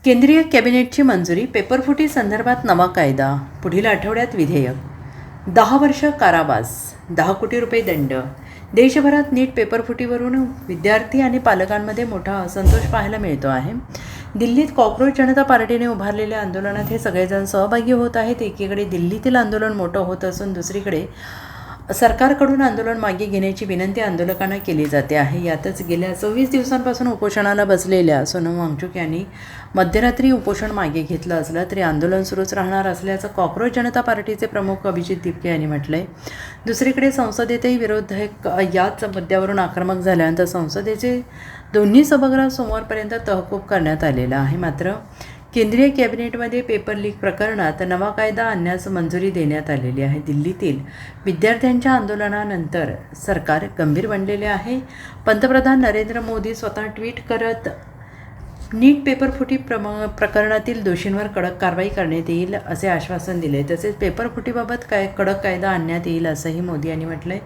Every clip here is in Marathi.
केंद्रीय कॅबिनेटची मंजुरी. पेपरफुटी संदर्भात नवा कायदा. पुढील आठवड्यात विधेयक. 10 वर्ष कारावास, 10 कोटी रुपये दंड. देशभरात नीट पेपरफुटीवरून विद्यार्थी आणि पालकांमध्ये मोठा असंतोष पाहायला मिळतो आहे. दिल्लीत कॉक्रोच जनता पार्टीने उभारलेल्या आंदोलनात हे सगळेजण सहभागी होत आहेत. एकीकडे दिल्लीतील आंदोलन मोठं होत असून दुसरीकडे सरकारकडून आंदोलन मागे घेण्याची विनंती आंदोलकांना केली जाते आहे. यातच गेल्या 24 दिवसांपासून उपोषणाला बसलेल्या सोनम वांगचुक यांनी मध्यरात्री उपोषण मागे घेतलं असलं तरी आंदोलन सुरूच राहणार असल्याचं कॉक्रोच जनता पार्टीचे प्रमुख अभिजित दिपके यांनी म्हटलं आहे. दुसरीकडे संसदेतही विरोधक याच मुद्द्यावरून आक्रमक झाल्यानंतर संसदेचे दोन्ही सभागृह सोमवारपर्यंत तहकूब करण्यात आलेला आहे. मात्र केंद्रीय कॅबिनेटमध्ये पेपर लीक प्रकरणात नवा कायदा आणण्यास मंजुरी देण्यात आलेली आहे. दिल्लीतील विद्यार्थ्यांच्या आंदोलनानंतर सरकार गंभीर बनलेले आहे. पंतप्रधान नरेंद्र मोदी स्वतः ट्विट करत नीट पेपरफुटी प्रकरणातील दोषींवर कडक कारवाई करण्यात येईल असे आश्वासन दिले. तसेच पेपरफुटीबाबत कडक कायदा आणण्यात येईल असंही मोदी यांनी म्हटलं आहे.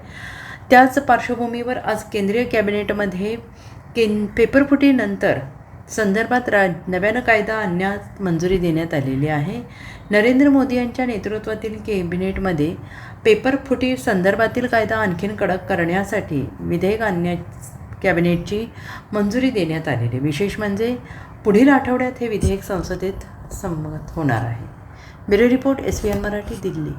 त्याच पार्श्वभूमीवर आज केंद्रीय कॅबिनेटमध्ये पेपरफुटीनंतर संदर्भात नव्यानं कायदा आणण्यास मंजुरी देण्यात आलेली आहे. नरेंद्र मोदी यांच्या नेतृत्वातील कॅबिनेटमध्ये पेपरफुटी संदर्भातील कायदा आणखीन कडक करण्यासाठी विधेयक आणण्यास कॅबिनेटची मंजुरी देण्यात आलेली. विशेष म्हणजे पुढील आठवड्यात हे विधेयक संसदेत संमत होणार आहे. Bureau report, SVN Marathi, Delhi.